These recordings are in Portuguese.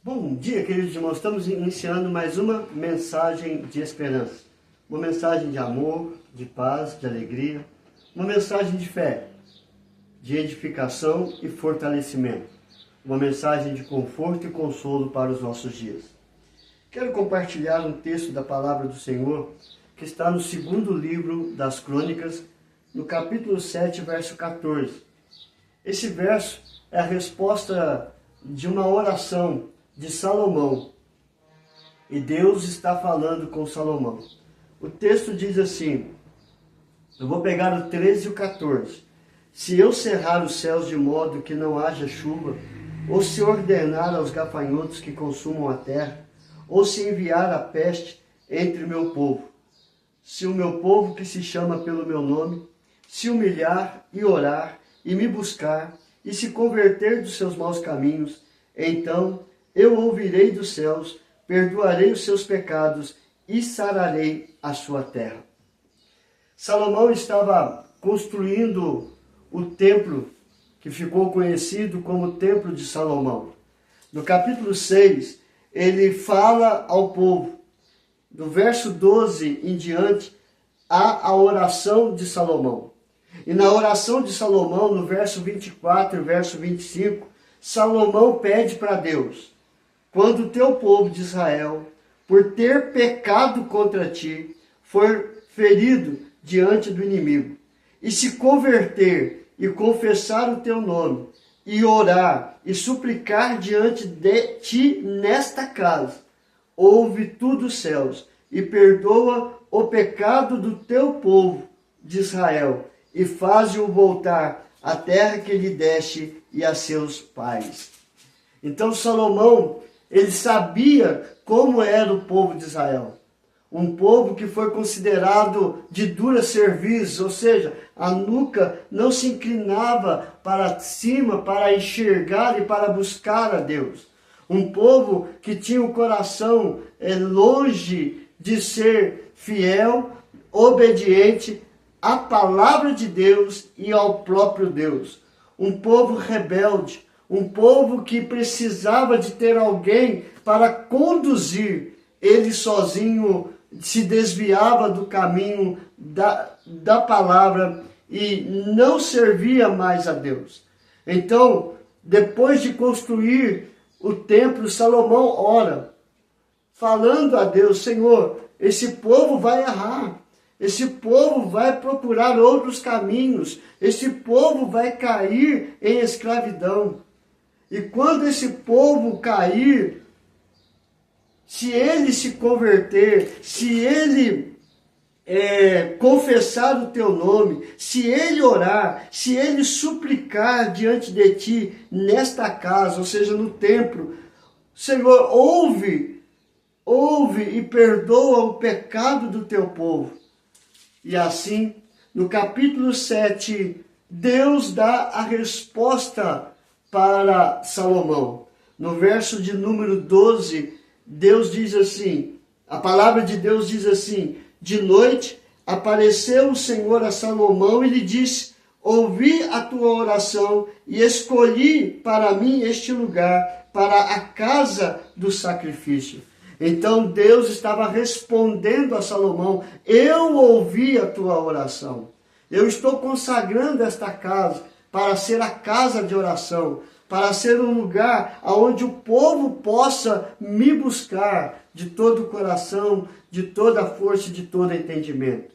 Bom dia, queridos irmãos. Estamos iniciando mais uma mensagem de esperança. Uma mensagem de amor, de paz, de alegria. Uma mensagem de fé, de edificação e fortalecimento. Uma mensagem de conforto e consolo para os nossos dias. Quero compartilhar um texto da palavra do Senhor que está no segundo livro das Crônicas, no capítulo 7, verso 14. Esse verso é a resposta de uma oração de Salomão. E Deus está falando com Salomão. O texto diz assim, eu vou pegar o 13 e o 14. Se eu cerrar os céus de modo que não haja chuva, ou se ordenar aos gafanhotos que consumam a terra, ou se enviar a peste entre o meu povo, se o meu povo que se chama pelo meu nome, se humilhar e orar, e me buscar, e se converter dos seus maus caminhos, então eu ouvirei dos céus, perdoarei os seus pecados e sararei a sua terra. Salomão estava construindo o templo que ficou conhecido como o Templo de Salomão. No capítulo 6, ele fala ao povo. Do verso 12 em diante, há a oração de Salomão. E na oração de Salomão, no verso 24 e verso 25, Salomão pede para Deus: quando o teu povo de Israel, por ter pecado contra ti, for ferido diante do inimigo, e se converter e confessar o teu nome, e orar e suplicar diante de ti nesta casa, ouve tu dos céus e perdoa o pecado do teu povo de Israel, e faze-o voltar à terra que lhe deste e a seus pais. Então Salomão, ele sabia como era o povo de Israel. Um povo que foi considerado de dura cerviz, ou seja, a nuca não se inclinava para cima para enxergar e para buscar a Deus. Um povo que tinha o coração longe de ser fiel, obediente à palavra de Deus e ao próprio Deus. Um povo rebelde, um povo que precisava de ter alguém para conduzir. Ele sozinho se desviava do caminho da palavra e não servia mais a Deus. Então, depois de construir o templo, Salomão ora, falando a Deus: Senhor, esse povo vai errar, esse povo vai procurar outros caminhos, esse povo vai cair em escravidão. E quando esse povo cair, se ele se converter, se ele confessar o teu nome, se ele orar, se ele suplicar diante de ti nesta casa, ou seja, no templo, Senhor, ouve e perdoa o pecado do teu povo. E assim, no capítulo 7, Deus dá a resposta para Salomão. No verso de número 12, Deus diz assim, a palavra de Deus diz assim: de noite apareceu o Senhor a Salomão e lhe disse: ouvi a tua oração e escolhi para mim este lugar, para a casa do sacrifício. Então Deus estava respondendo a Salomão: eu ouvi a tua oração. Eu estou consagrando esta casa para ser a casa de oração, para ser um lugar onde o povo possa me buscar de todo o coração, de toda a força e de todo entendimento.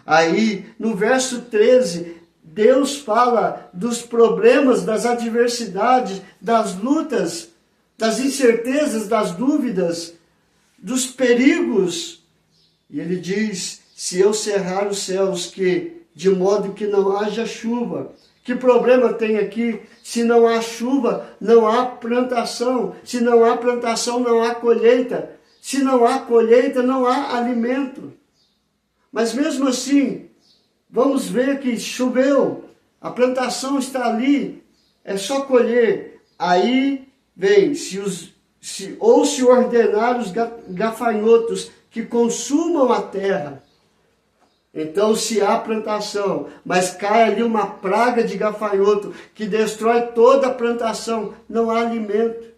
Aí, no verso 13, Deus fala dos problemas, das adversidades, das lutas, das incertezas, das dúvidas, dos perigos. E ele diz: se eu cerrar os céus, de modo que não haja chuva. Que problema tem aqui? Se não há chuva, não há plantação. Se não há plantação, não há colheita. Se não há colheita, não há alimento. Mas mesmo assim, vamos ver que choveu. A plantação está ali. É só colher. Aí vem, se ordenar os gafanhotos que consumam a terra. Então, se há plantação, mas cai ali uma praga de gafanhoto que destrói toda a plantação, não há alimento.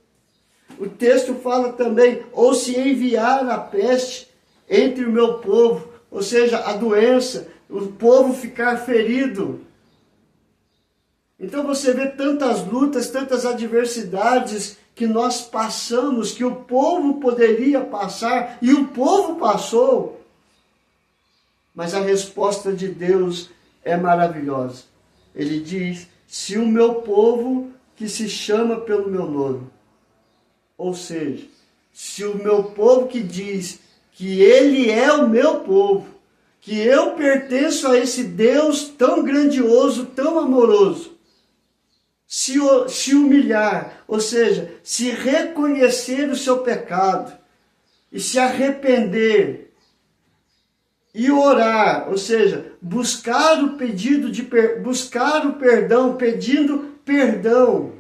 O texto fala também, ou se enviar a peste entre o meu povo, ou seja, a doença, o povo ficar ferido. Então você vê tantas lutas, tantas adversidades que nós passamos, que o povo poderia passar, e o povo passou. Mas a resposta de Deus é maravilhosa. Ele diz, se o meu povo que se chama pelo meu nome, ou seja, se o meu povo que diz que ele é o meu povo, que eu pertenço a esse Deus tão grandioso, tão amoroso, se humilhar, ou seja, se reconhecer o seu pecado e se arrepender e orar, ou seja, buscar o pedido de buscar o perdão, pedindo perdão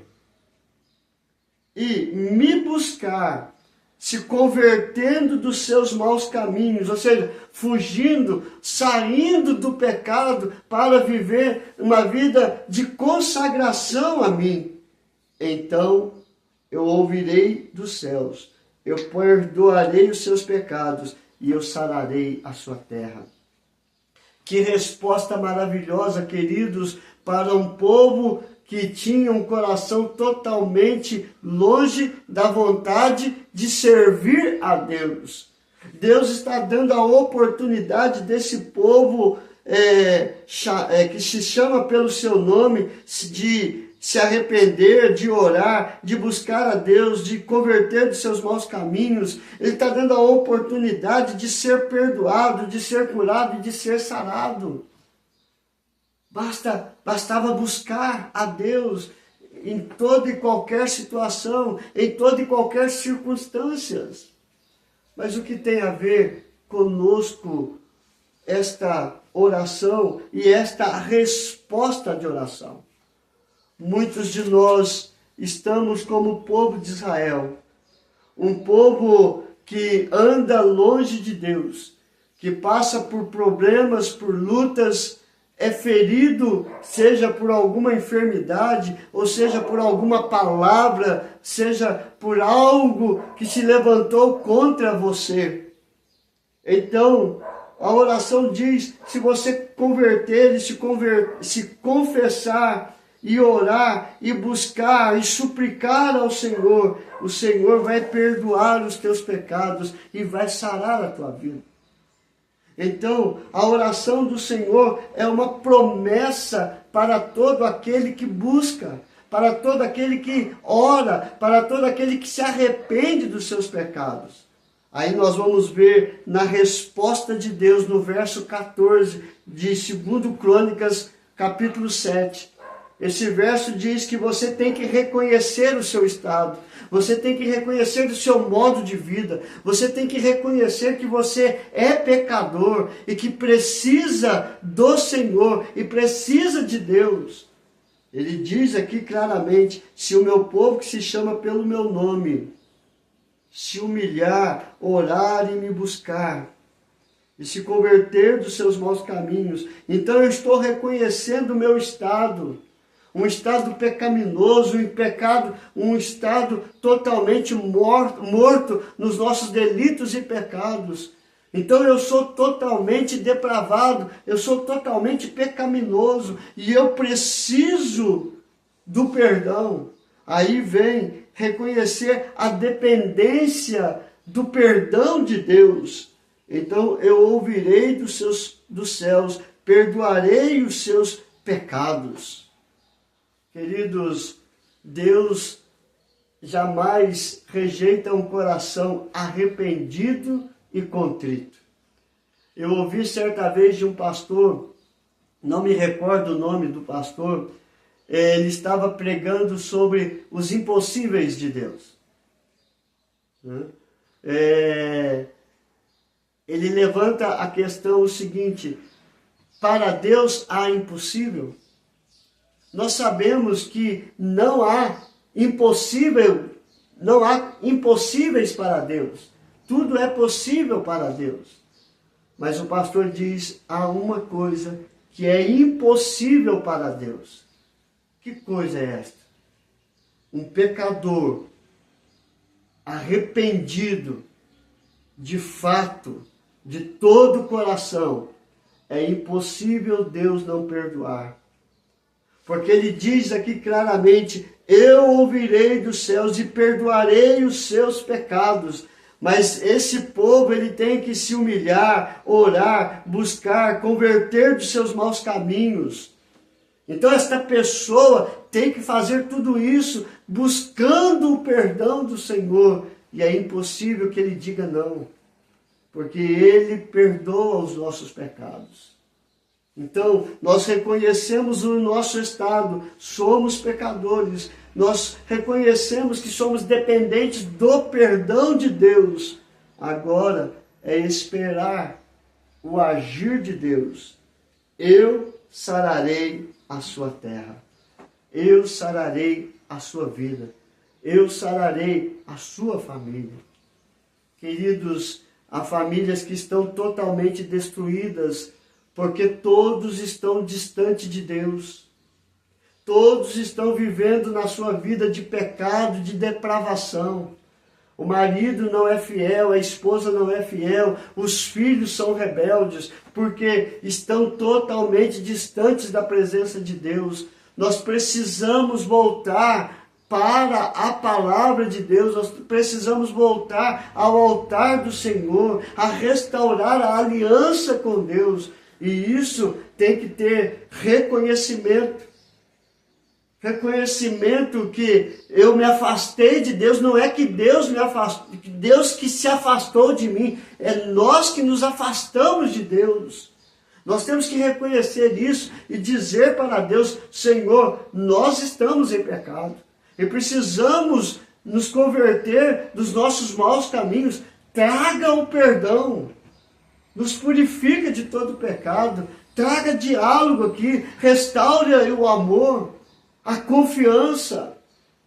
e me buscar, se convertendo dos seus maus caminhos, ou seja, fugindo, saindo do pecado para viver uma vida de consagração a mim. Então eu ouvirei dos céus, eu perdoarei os seus pecados e eu sararei a sua terra. Que resposta maravilhosa, queridos, para um povo que tinha um coração totalmente longe da vontade de servir a Deus. Deus está dando a oportunidade desse povo que se chama pelo seu nome, de se arrepender, de orar, de buscar a Deus, de converter dos seus maus caminhos. Ele está dando a oportunidade de ser perdoado, de ser curado e de ser sarado. Bastava buscar a Deus em toda e qualquer situação, em toda e qualquer circunstância. Mas o que tem a ver conosco esta oração e esta resposta de oração? Muitos de nós estamos como o povo de Israel, um povo que anda longe de Deus, que passa por problemas, por lutas, é ferido, seja por alguma enfermidade, ou seja por alguma palavra, seja por algo que se levantou contra você. Então, a oração diz, se você converter e se confessar e orar e buscar e suplicar ao Senhor, o Senhor vai perdoar os teus pecados e vai sarar a tua vida. Então, a oração do Senhor é uma promessa para todo aquele que busca, para todo aquele que ora, para todo aquele que se arrepende dos seus pecados. Aí nós vamos ver na resposta de Deus no verso 14 de 2 Crônicas, capítulo 7. Esse verso diz que você tem que reconhecer o seu estado, você tem que reconhecer o seu modo de vida, você tem que reconhecer que você é pecador e que precisa do Senhor e precisa de Deus. Ele diz aqui claramente, se o meu povo que se chama pelo meu nome, se humilhar, orar e me buscar, e se converter dos seus maus caminhos, então eu estou reconhecendo o meu estado, um estado pecaminoso, um estado totalmente morto nos nossos delitos e pecados. Então eu sou totalmente depravado, eu sou totalmente pecaminoso e eu preciso do perdão. Aí vem reconhecer a dependência do perdão de Deus. Então eu ouvirei dos céus, perdoarei os seus pecados. Queridos, Deus jamais rejeita um coração arrependido e contrito. Eu ouvi certa vez de um pastor, não me recordo o nome do pastor, ele estava pregando sobre os impossíveis de Deus. Ele levanta a questão o seguinte, para Deus há impossível? Nós sabemos que não há impossíveis para Deus. Tudo é possível para Deus. Mas o pastor diz, há uma coisa que é impossível para Deus. Que coisa é esta? Um pecador arrependido, de fato, de todo o coração, é impossível Deus não perdoar. Porque ele diz aqui claramente: eu ouvirei dos céus e perdoarei os seus pecados. Mas esse povo, ele tem que se humilhar, orar, buscar, converter dos seus maus caminhos. Então esta pessoa tem que fazer tudo isso buscando o perdão do Senhor. E é impossível que ele diga não, porque ele perdoa os nossos pecados. Então, nós reconhecemos o nosso estado, somos pecadores, nós reconhecemos que somos dependentes do perdão de Deus. Agora é esperar o agir de Deus. Eu sararei a sua terra, eu sararei a sua vida, eu sararei a sua família. Queridos, há famílias que estão totalmente destruídas, porque todos estão distantes de Deus. Todos estão vivendo na sua vida de pecado, de depravação. O marido não é fiel, a esposa não é fiel, os filhos são rebeldes, porque estão totalmente distantes da presença de Deus. Nós precisamos voltar para a palavra de Deus, nós precisamos voltar ao altar do Senhor, a restaurar a aliança com Deus. E isso tem que ter reconhecimento. Reconhecimento que eu me afastei de Deus, não é que Deus me afastou, Deus que se afastou de mim, é nós que nos afastamos de Deus. Nós temos que reconhecer isso e dizer para Deus: Senhor, nós estamos em pecado e precisamos nos converter dos nossos maus caminhos. Traga o perdão. Nos purifica de todo pecado, traga diálogo aqui, restaure o amor, a confiança.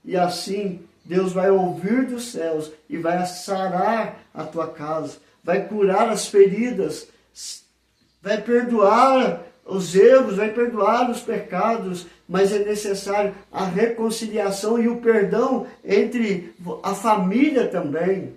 E assim Deus vai ouvir dos céus e vai sarar a tua casa, vai curar as feridas, vai perdoar os erros, vai perdoar os pecados, mas é necessário a reconciliação e o perdão entre a família também.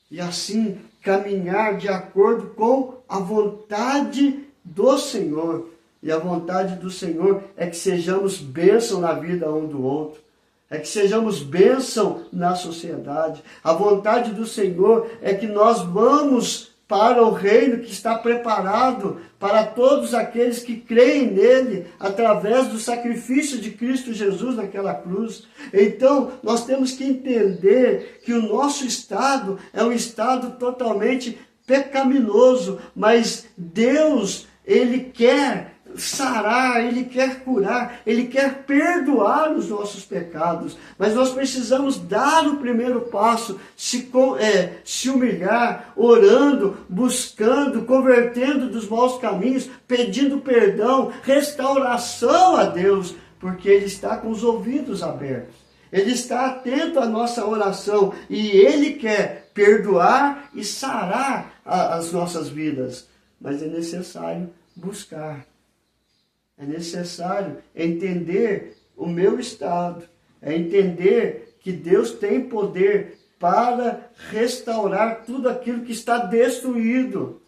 E assim caminhar de acordo com a vontade do Senhor. E a vontade do Senhor é que sejamos bênção na vida um do outro. É que sejamos bênção na sociedade. A vontade do Senhor é que nós vamos para o reino que está preparado para todos aqueles que creem nele, através do sacrifício de Cristo Jesus naquela cruz. Então, nós temos que entender que o nosso estado é um estado totalmente pecaminoso, mas Deus, Ele quer sarar, Ele quer curar, Ele quer perdoar os nossos pecados, mas nós precisamos dar o primeiro passo, se humilhar, orando, buscando, convertendo dos maus caminhos, pedindo perdão, restauração a Deus, porque Ele está com os ouvidos abertos, Ele está atento à nossa oração e Ele quer perdoar e sarar as nossas vidas, mas é necessário buscar. É necessário entender o meu estado, é entender que Deus tem poder para restaurar tudo aquilo que está destruído,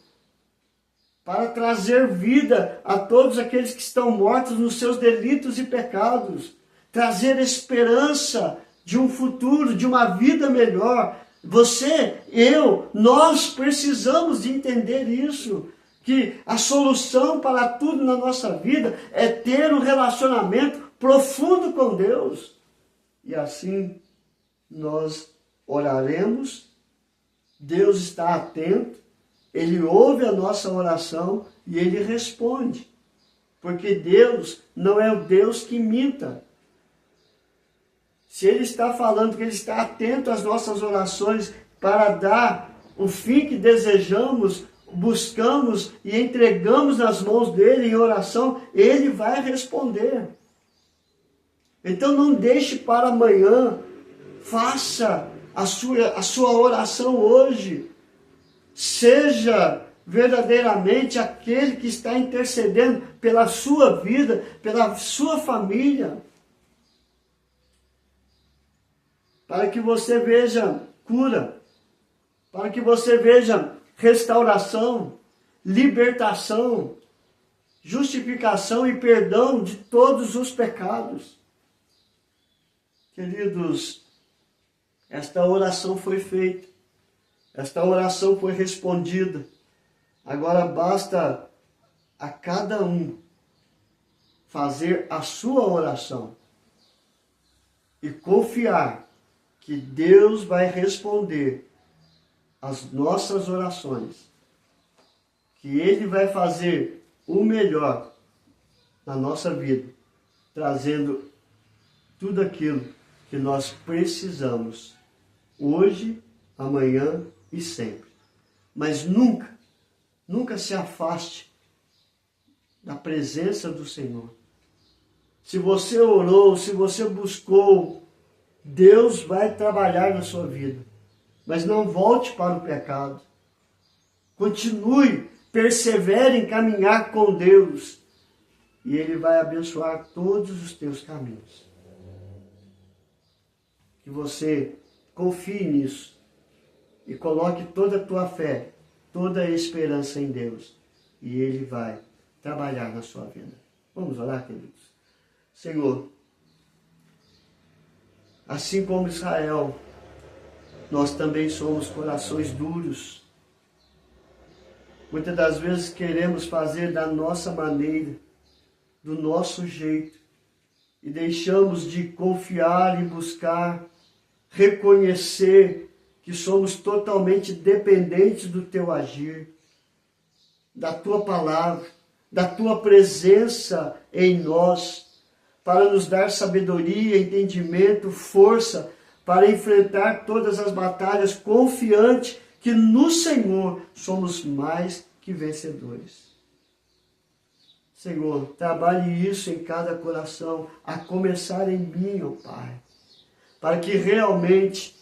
para trazer vida a todos aqueles que estão mortos nos seus delitos e pecados, trazer esperança de um futuro, de uma vida melhor. Você, eu, nós precisamos de entender isso. Que a solução para tudo na nossa vida é ter um relacionamento profundo com Deus. E assim nós oraremos, Deus está atento, Ele ouve a nossa oração e Ele responde. Porque Deus não é o Deus que minta. Se Ele está falando que Ele está atento às nossas orações para dar o fim que desejamos, buscamos e entregamos nas mãos dele em oração, ele vai responder. Então não deixe para amanhã, faça a sua oração hoje. Seja verdadeiramente aquele que está intercedendo pela sua vida, pela sua família, para que você veja cura, para que você veja restauração, libertação, justificação e perdão de todos os pecados. Queridos, esta oração foi feita, esta oração foi respondida. Agora basta a cada um fazer a sua oração e confiar que Deus vai responder as nossas orações, que Ele vai fazer o melhor na nossa vida, trazendo tudo aquilo que nós precisamos, hoje, amanhã e sempre. Mas nunca se afaste da presença do Senhor. Se você orou, se você buscou, Deus vai trabalhar na sua vida. Mas não volte para o pecado. Continue, persevere em caminhar com Deus. E Ele vai abençoar todos os teus caminhos. Que você confie nisso. E coloque toda a tua fé, toda a esperança em Deus. E Ele vai trabalhar na sua vida. Vamos orar, queridos? Senhor, assim como Israel, nós também somos corações duros. Muitas das vezes queremos fazer da nossa maneira, do nosso jeito, e deixamos de confiar e buscar, reconhecer que somos totalmente dependentes do Teu agir, da Tua palavra, da Tua presença em nós, para nos dar sabedoria, entendimento, força, para enfrentar todas as batalhas, confiante que no Senhor somos mais que vencedores. Senhor, trabalhe isso em cada coração, a começar em mim, ó Pai, para que realmente,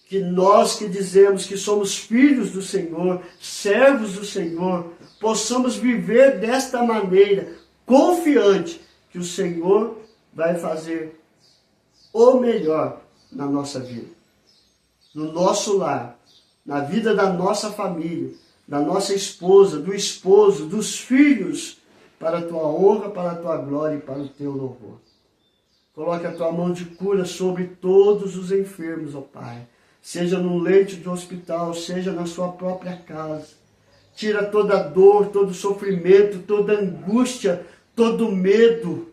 que nós que dizemos que somos filhos do Senhor, servos do Senhor, possamos viver desta maneira, confiante que o Senhor vai fazer o melhor na nossa vida, no nosso lar, na vida da nossa família, da nossa esposa, do esposo, dos filhos, para a tua honra, para a tua glória e para o teu louvor. Coloque a tua mão de cura sobre todos os enfermos, ó Pai, seja no leito de hospital, seja na sua própria casa. Tira toda dor, todo sofrimento, toda angústia, todo medo.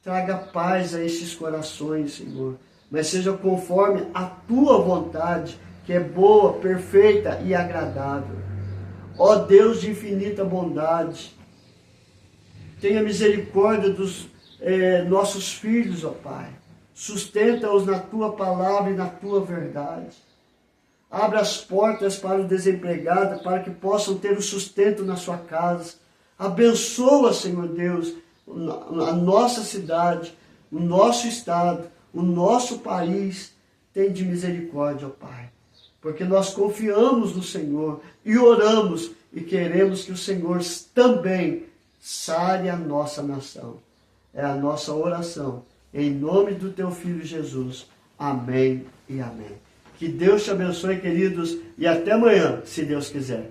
Traga paz a estes corações, Senhor, mas seja conforme a tua vontade, que é boa, perfeita e agradável. Ó Deus de infinita bondade, tenha misericórdia dos nossos filhos, ó Pai. Sustenta-os na tua palavra e na tua verdade. Abra as portas para o desempregado, para que possam ter o sustento na sua casa. Abençoa, Senhor Deus, a nossa cidade, o nosso estado, o nosso país. Tem de misericórdia, ó Pai, porque nós confiamos no Senhor e oramos e queremos que o Senhor também sare a nossa nação. É a nossa oração, em nome do teu Filho Jesus. Amém e amém. Que Deus te abençoe, queridos, e até amanhã, se Deus quiser.